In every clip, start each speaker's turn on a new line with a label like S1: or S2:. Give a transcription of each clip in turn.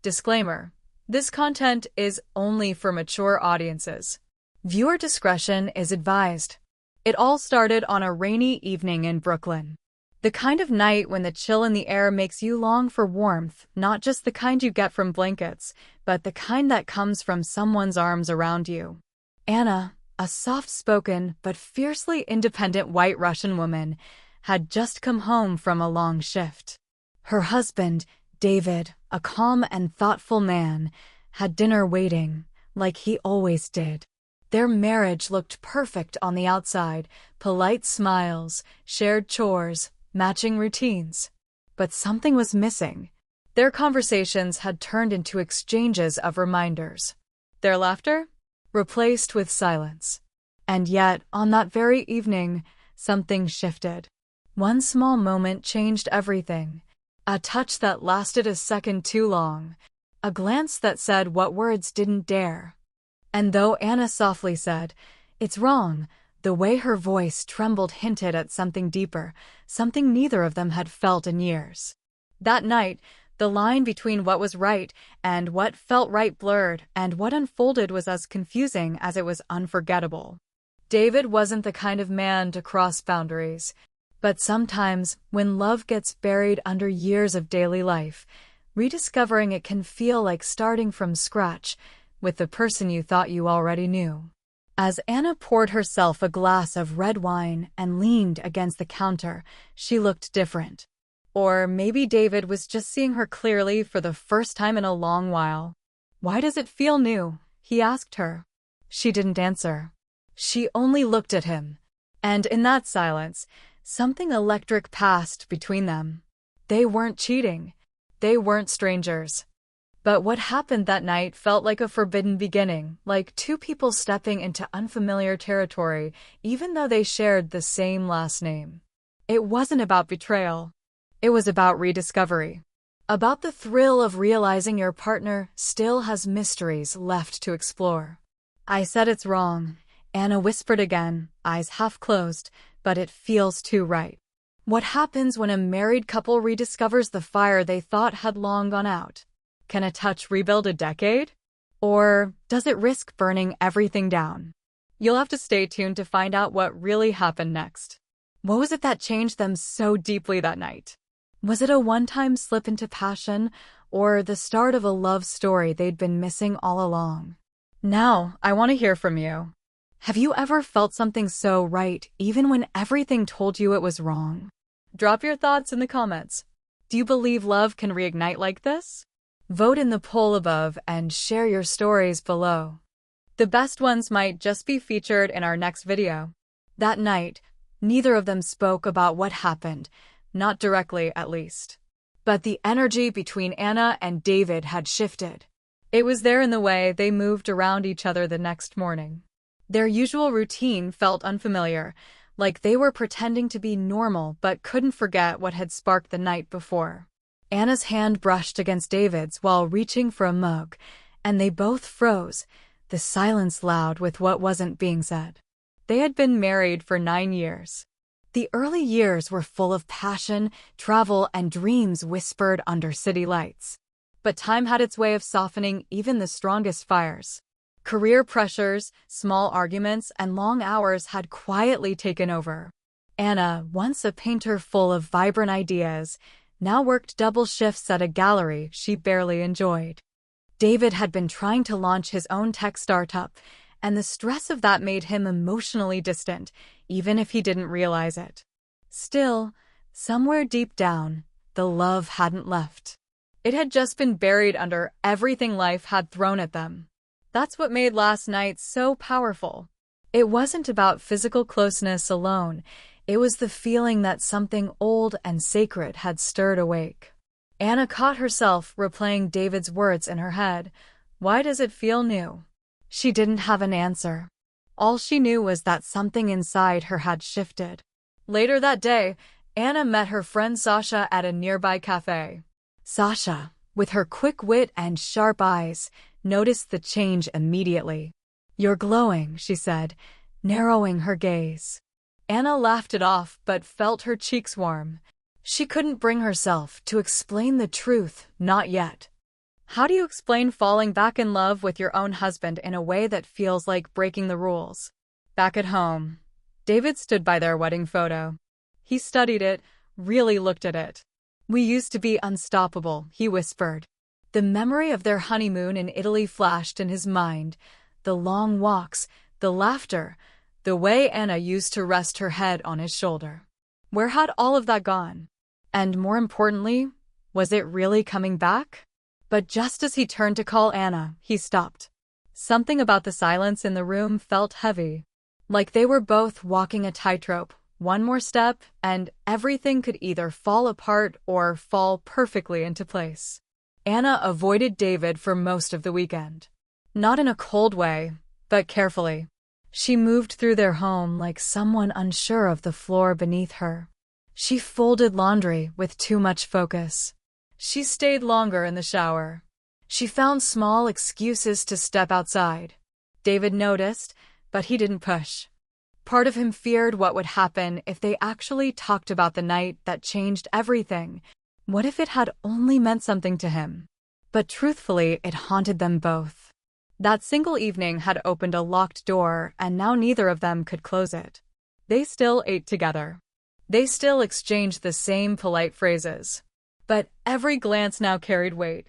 S1: Disclaimer: this content is only for mature audiences. Viewer discretion is advised. It all started on a rainy evening in Brooklyn. The kind of night when the chill in the air makes you long for warmth, not just the kind you get from blankets, but the kind that comes from someone's arms around you. Anna, a soft-spoken but fiercely independent white Russian woman, had just come home from a long shift. Her husband, David, a calm and thoughtful man, had dinner waiting, like he always did. Their marriage looked perfect on the outside: polite smiles, shared chores, matching routines. But something was missing. Their conversations had turned into exchanges of reminders. Their laughter? Replaced with silence. And yet, on that very evening, something shifted. One small moment changed everything. A touch that lasted a second too long. A glance that said what words didn't dare. And though Anna softly said, "It's wrong," the way her voice trembled hinted at something deeper, something neither of them had felt in years. That night, the line between what was right and what felt right blurred, and what unfolded was as confusing as it was unforgettable. David wasn't the kind of man to cross boundaries. But sometimes, when love gets buried under years of daily life, rediscovering it can feel like starting from scratch with the person you thought you already knew. As Anna poured herself a glass of red wine and leaned against the counter, she looked different. Or maybe David was just seeing her clearly for the first time in a long while. "Why does it feel new?" he asked her. She didn't answer. She only looked at him. And in that silence, something electric passed between them. They weren't cheating. They weren't strangers. But what happened that night felt like a forbidden beginning, like two people stepping into unfamiliar territory, even though they shared the same last name. It wasn't about betrayal. It was about rediscovery. About the thrill of realizing your partner still has mysteries left to explore. "I said it's wrong," Anna whispered again, eyes half closed, "but it feels too right." What happens when a married couple rediscovers the fire they thought had long gone out? Can a touch rebuild a decade? Or does it risk burning everything down? You'll have to stay tuned to find out what really happened next. What was it that changed them so deeply that night? Was it a one-time slip into passion, or the start of a love story they'd been missing all along? Now, I want to hear from you. Have you ever felt something so right, even when everything told you it was wrong? Drop your thoughts in the comments. Do you believe love can reignite like this? Vote in the poll above and share your stories below. The best ones might just be featured in our next video. That night, neither of them spoke about what happened, not directly at least. But the energy between Anna and David had shifted. It was there in the way they moved around each other the next morning. Their usual routine felt unfamiliar, like they were pretending to be normal but couldn't forget what had sparked the night before. Anna's hand brushed against David's while reaching for a mug, and they both froze, the silence loud with what wasn't being said. They had been married for 9 years. The early years were full of passion, travel, and dreams whispered under city lights. But time had its way of softening even the strongest fires. Career pressures, small arguments, and long hours had quietly taken over. Anna, once a painter full of vibrant ideas, now worked double shifts at a gallery she barely enjoyed. David had been trying to launch his own tech startup, and the stress of that made him emotionally distant, even if he didn't realize it. Still, somewhere deep down, the love hadn't left. It had just been buried under everything life had thrown at them. That's what made last night so powerful. It wasn't about physical closeness alone. It was the feeling that something old and sacred had stirred awake. Anna caught herself replaying David's words in her head. Why does it feel new? She didn't have an answer. All she knew was that something inside her had shifted. Later that day, Anna met her friend Sasha at a nearby cafe. Sasha, with her quick wit and sharp eyes, noticed the change immediately. "You're glowing," she said, narrowing her gaze. Anna laughed it off but felt her cheeks warm. She couldn't bring herself to explain the truth, not yet. How do you explain falling back in love with your own husband in a way that feels like breaking the rules? Back at home, David stood by their wedding photo. He studied it, really looked at it. "We used to be unstoppable," he whispered. The memory of their honeymoon in Italy flashed in his mind. The long walks, the laughter, the way Anna used to rest her head on his shoulder. Where had all of that gone? And more importantly, was it really coming back? But just as he turned to call Anna, he stopped. Something about the silence in the room felt heavy. Like they were both walking a tightrope. One more step, and everything could either fall apart or fall perfectly into place. Anna avoided David for most of the weekend. Not in a cold way, but carefully. She moved through their home like someone unsure of the floor beneath her. She folded laundry with too much focus. She stayed longer in the shower. She found small excuses to step outside. David noticed, but he didn't push. Part of him feared what would happen if they actually talked about the night that changed everything. What if it had only meant something to him? But truthfully, it haunted them both. That single evening had opened a locked door, and now neither of them could close it. They still ate together. They still exchanged the same polite phrases. But every glance now carried weight.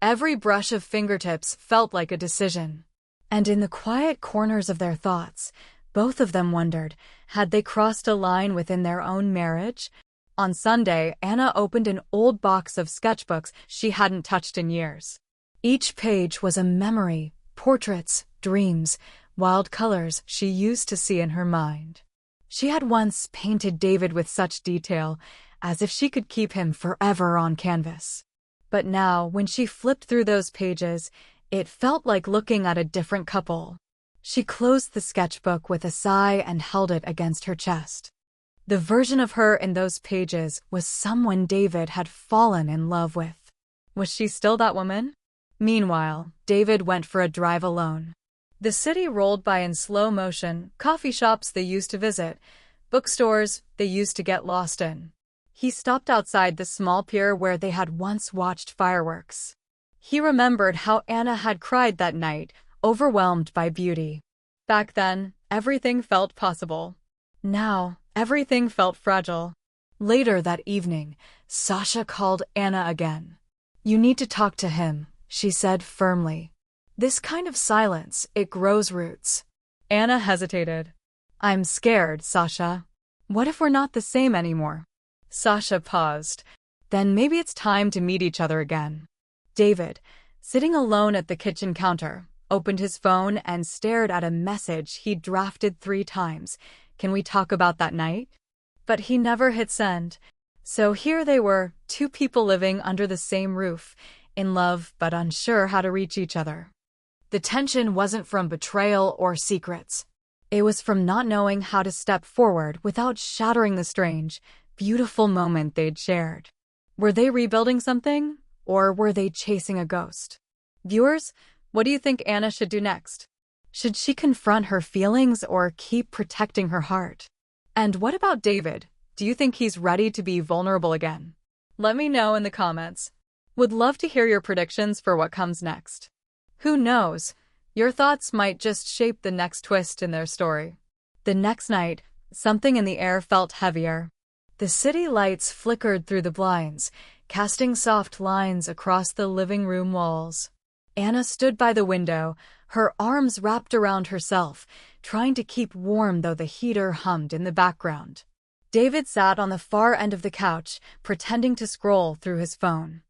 S1: Every brush of fingertips felt like a decision. And in the quiet corners of their thoughts, both of them wondered, had they crossed a line within their own marriage? On Sunday, Anna opened an old box of sketchbooks she hadn't touched in years. Each page was a memory, portraits, dreams, wild colors she used to see in her mind. She had once painted David with such detail, as if she could keep him forever on canvas. But now, when she flipped through those pages, it felt like looking at a different couple. She closed the sketchbook with a sigh and held it against her chest. The version of her in those pages was someone David had fallen in love with. Was she still that woman? Meanwhile, David went for a drive alone. The city rolled by in slow motion, coffee shops they used to visit, bookstores they used to get lost in. He stopped outside the small pier where they had once watched fireworks. He remembered how Anna had cried that night, overwhelmed by beauty. Back then, everything felt possible. Now, everything felt fragile. Later that evening, Sasha called Anna again. "You need to talk to him," she said firmly. "This kind of silence, it grows roots." Anna hesitated. "I'm scared, Sasha. What if we're not the same anymore?" Sasha paused. "Then maybe it's time to meet each other again." David, sitting alone at the kitchen counter, opened his phone and stared at a message he'd drafted 3 times. "Can we talk about that night?" But he never hit send. So here they were, 2 people living under the same roof, in love but unsure how to reach each other. The tension wasn't from betrayal or secrets. It was from not knowing how to step forward without shattering the strange, beautiful moment they'd shared. Were they rebuilding something, or were they chasing a ghost? Viewers, what do you think Anna should do next? Should she confront her feelings or keep protecting her heart? And what about David? Do you think he's ready to be vulnerable again? Let me know in the comments. Would love to hear your predictions for what comes next. Who knows? Your thoughts might just shape the next twist in their story. The next night, something in the air felt heavier. The city lights flickered through the blinds, casting soft lines across the living room walls. Anna stood by the window, her arms wrapped around herself, trying to keep warm though the heater hummed in the background. David sat on the far end of the couch, pretending to scroll through his phone.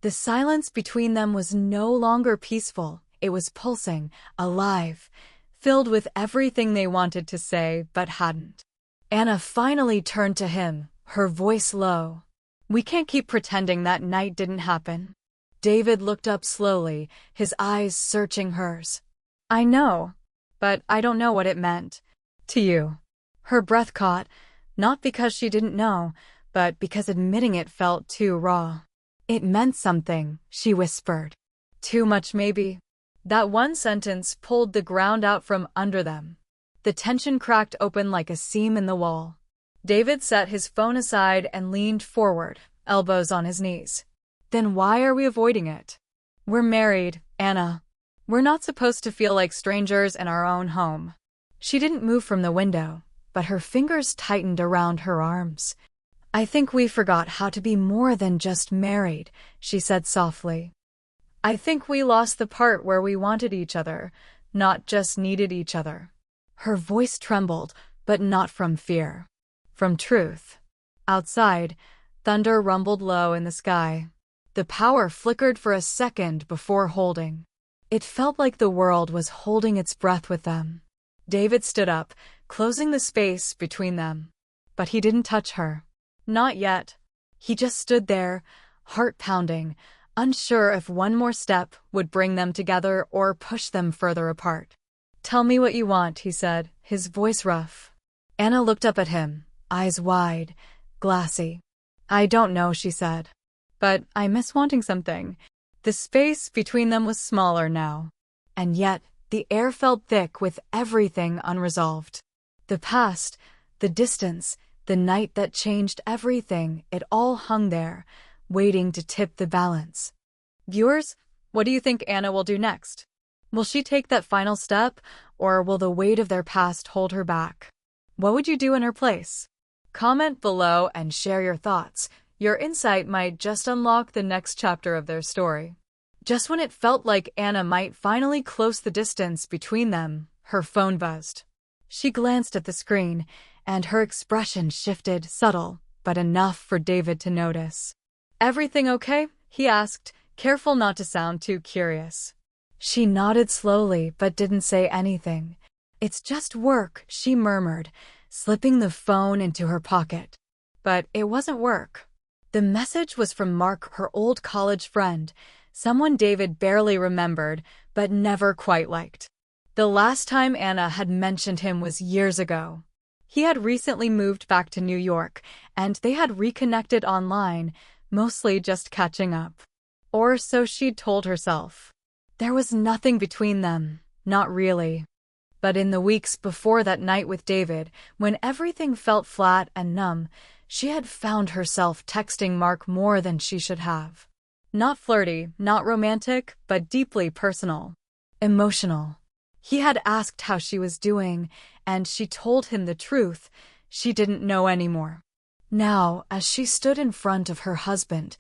S1: The silence between them was no longer peaceful. It was pulsing, alive, filled with everything they wanted to say but hadn't. Anna finally turned to him, her voice low. "We can't keep pretending that night didn't happen." David looked up slowly, his eyes searching hers. "I know, but I don't know what it meant. To you." Her breath caught, not because she didn't know, but because admitting it felt too raw. "It meant something," she whispered. "Too much, maybe." That one sentence pulled the ground out from under them. The tension cracked open like a seam in the wall. David set his phone aside and leaned forward, elbows on his knees. "Then why are we avoiding it? We're married, Anna. We're not supposed to feel like strangers in our own home. She didn't move from the window, but her fingers tightened around her arms. I think we forgot how to be more than just married, she said softly. I think we lost the part where we wanted each other, not just needed each other. Her voice trembled, but not from fear. From truth. Outside, thunder rumbled low in the sky. The power flickered for a second before holding. It felt like the world was holding its breath with them. David stood up, closing the space between them. But he didn't touch her. Not yet. He just stood there, heart pounding, unsure if one more step would bring them together or push them further apart. Tell me what you want, he said, his voice rough. Anna looked up at him, eyes wide, glassy. I don't know, she said. But I miss wanting something. The space between them was smaller now. And yet, the air felt thick with everything unresolved. The past, the distance, the night that changed everything, it all hung there, waiting to tip the balance. Viewers, what do you think Anna will do next? Will she take that final step, or will the weight of their past hold her back? What would you do in her place? Comment below and share your thoughts. Your insight might just unlock the next chapter of their story. Just when it felt like Anna might finally close the distance between them, her phone buzzed. She glanced at the screen, and her expression shifted, subtle, but enough for David to notice. Everything okay? He asked, careful not to sound too curious. She nodded slowly but didn't say anything. It's just work, she murmured, slipping the phone into her pocket. But it wasn't work. The message was from Mark, her old college friend, someone David barely remembered but never quite liked. The last time Anna had mentioned him was years ago. He had recently moved back to New York, and they had reconnected online, mostly just catching up. Or so she'd told herself. There was nothing between them, not really. But in the weeks before that night with David, when everything felt flat and numb, she had found herself texting Mark more than she should have. Not flirty, not romantic, but deeply personal. Emotional. He had asked how she was doing, and she told him the truth. She didn't know anymore. Now, as she stood in front of her husband,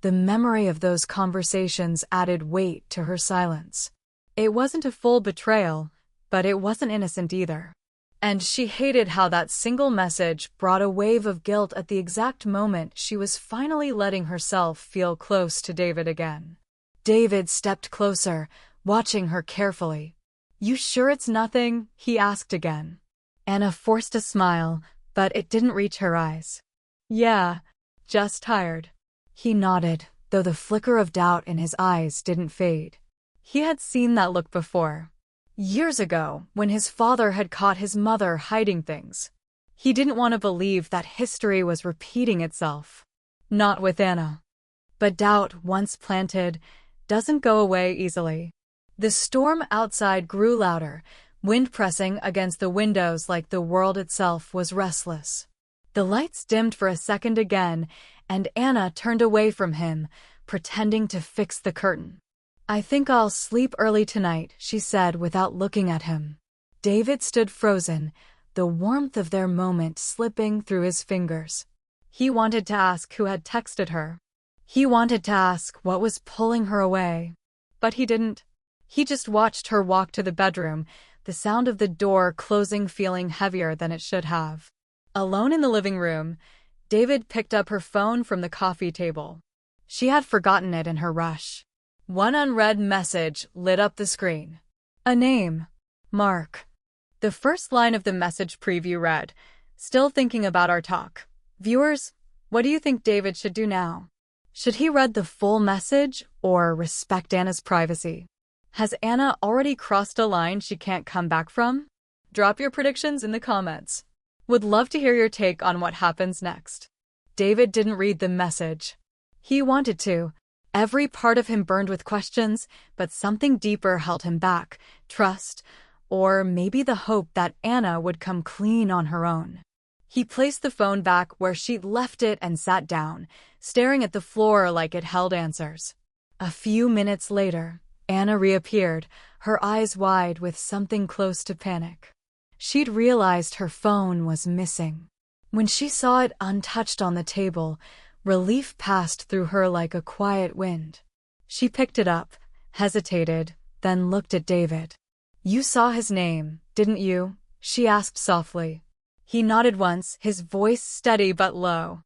S1: the memory of those conversations added weight to her silence. It wasn't a full betrayal, but it wasn't innocent either. And she hated how that single message brought a wave of guilt at the exact moment she was finally letting herself feel close to David again. David stepped closer, watching her carefully. You sure it's nothing? He asked again. Anna forced a smile, but it didn't reach her eyes. Yeah, just tired. He nodded, though the flicker of doubt in his eyes didn't fade. He had seen that look before. Years ago, when his father had caught his mother hiding things. He didn't want to believe that history was repeating itself. Not with Anna. But doubt, once planted, doesn't go away easily. The storm outside grew louder, wind pressing against the windows like the world itself was restless. The lights dimmed for a second again, and Anna turned away from him, pretending to fix the curtain. I think I'll sleep early tonight, she said without looking at him. David stood frozen, the warmth of their moment slipping through his fingers. He wanted to ask who had texted her. He wanted to ask what was pulling her away. But he didn't. He just watched her walk to the bedroom, the sound of the door closing feeling heavier than it should have. Alone in the living room, David picked up her phone from the coffee table. She had forgotten it in her rush. One unread message lit up the screen. A name. Mark. The first line of the message preview read, "Still thinking about our talk." Viewers, what do you think David should do now? Should he read the full message or respect Anna's privacy? Has Anna already crossed a line she can't come back from? Drop your predictions in the comments. Would love to hear your take on what happens next. David didn't read the message. He wanted to. Every part of him burned with questions, but something deeper held him back. Trust, or maybe the hope that Anna would come clean on her own. He placed the phone back where she'd left it and sat down, staring at the floor like it held answers. A few minutes later, Anna reappeared, her eyes wide with something close to panic. She'd realized her phone was missing. When she saw it untouched on the table, relief passed through her like a quiet wind. She picked it up, hesitated, then looked at David. "You saw his name, didn't you?" she asked softly. He nodded once, his voice steady but low.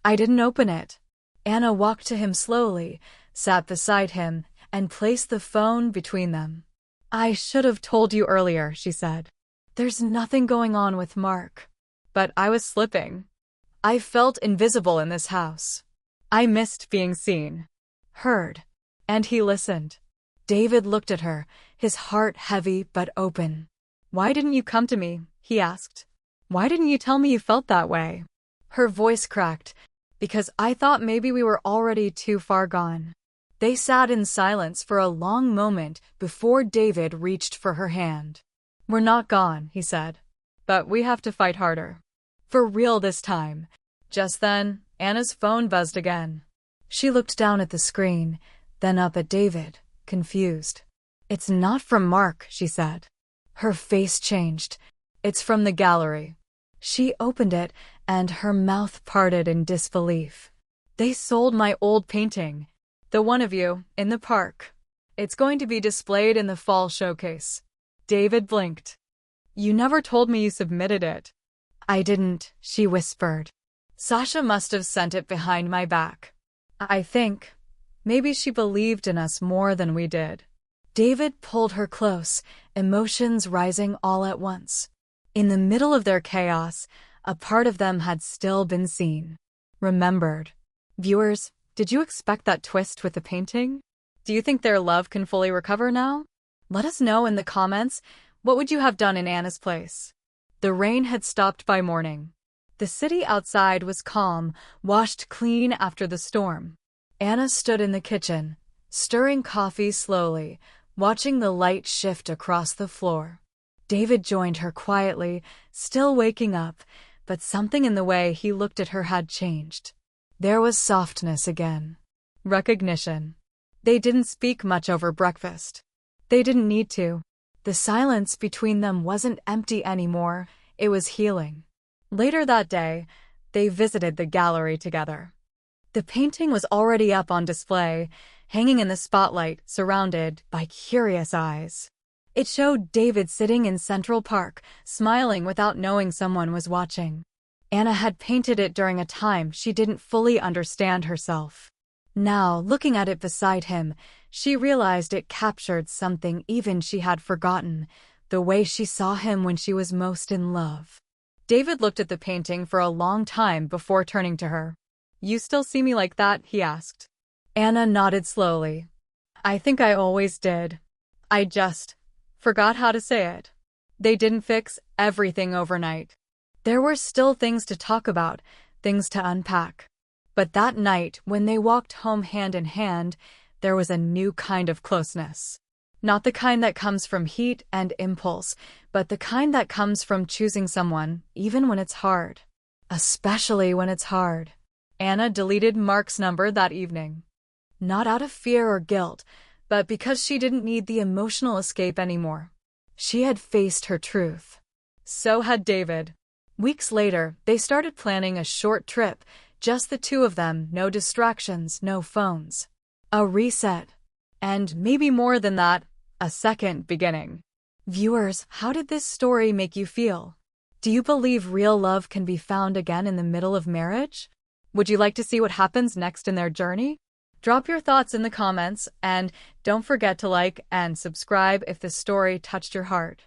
S1: "I didn't open it." Anna walked to him slowly, sat beside him, and placed the phone between them. "I should have told you earlier," she said. "There's nothing going on with Mark. But I was slipping. I felt invisible in this house. I missed being seen, heard." And he listened. David looked at her, his heart heavy but open. "Why didn't you come to me?" he asked. "Why didn't you tell me you felt that way?" Her voice cracked. "Because I thought maybe we were already too far gone." They sat in silence for a long moment before David reached for her hand. "We're not gone," he said. "But we have to fight harder. For real this time." Just then, Anna's phone buzzed again. She looked down at the screen, then up at David, confused. "It's not from Mark," she said. Her face changed. "It's from the gallery." She opened it, and her mouth parted in disbelief. "They sold my old painting. The one of you, in the park. It's going to be displayed in the fall showcase." David blinked. "You never told me you submitted it." "I didn't," she whispered. "Sasha must have sent it behind my back. I think. Maybe she believed in us more than we did." David pulled her close, emotions rising all at once. In the middle of their chaos, a part of them had still been seen, remembered. Viewers, did you expect that twist with the painting? Do you think their love can fully recover now? Let us know in the comments. What would you have done in Anna's place? The rain had stopped by morning. The city outside was calm, washed clean after the storm. Anna stood in the kitchen, stirring coffee slowly, watching the light shift across the floor. David joined her quietly, still waking up, but something in the way he looked at her had changed. There was softness again. Recognition. They didn't speak much over breakfast. They didn't need to. The silence between them wasn't empty anymore, it was healing. Later that day, they visited the gallery together. The painting was already up on display, hanging in the spotlight, surrounded by curious eyes. It showed David sitting in Central Park, smiling without knowing someone was watching. Anna had painted it during a time she didn't fully understand herself. Now, looking at it beside him, she realized it captured something even she had forgotten, the way she saw him when she was most in love. David looked at the painting for a long time before turning to her. "You still see me like that?" he asked. Anna nodded slowly. "I think I always did. I just forgot how to say it." They didn't fix everything overnight. There were still things to talk about, things to unpack. But that night, when they walked home hand in hand, there was a new kind of closeness. Not the kind that comes from heat and impulse, but the kind that comes from choosing someone, even when it's hard. Especially when it's hard. Anna deleted Mark's number that evening. Not out of fear or guilt, but because she didn't need the emotional escape anymore. She had faced her truth. So had David. Weeks later, they started planning a short trip, just the two of them, no distractions, no phones. A reset. And maybe more than that, a second beginning. Viewers, how did this story make you feel? Do you believe real love can be found again in the middle of marriage? Would you like to see what happens next in their journey? Drop your thoughts in the comments, and don't forget to like and subscribe if this story touched your heart.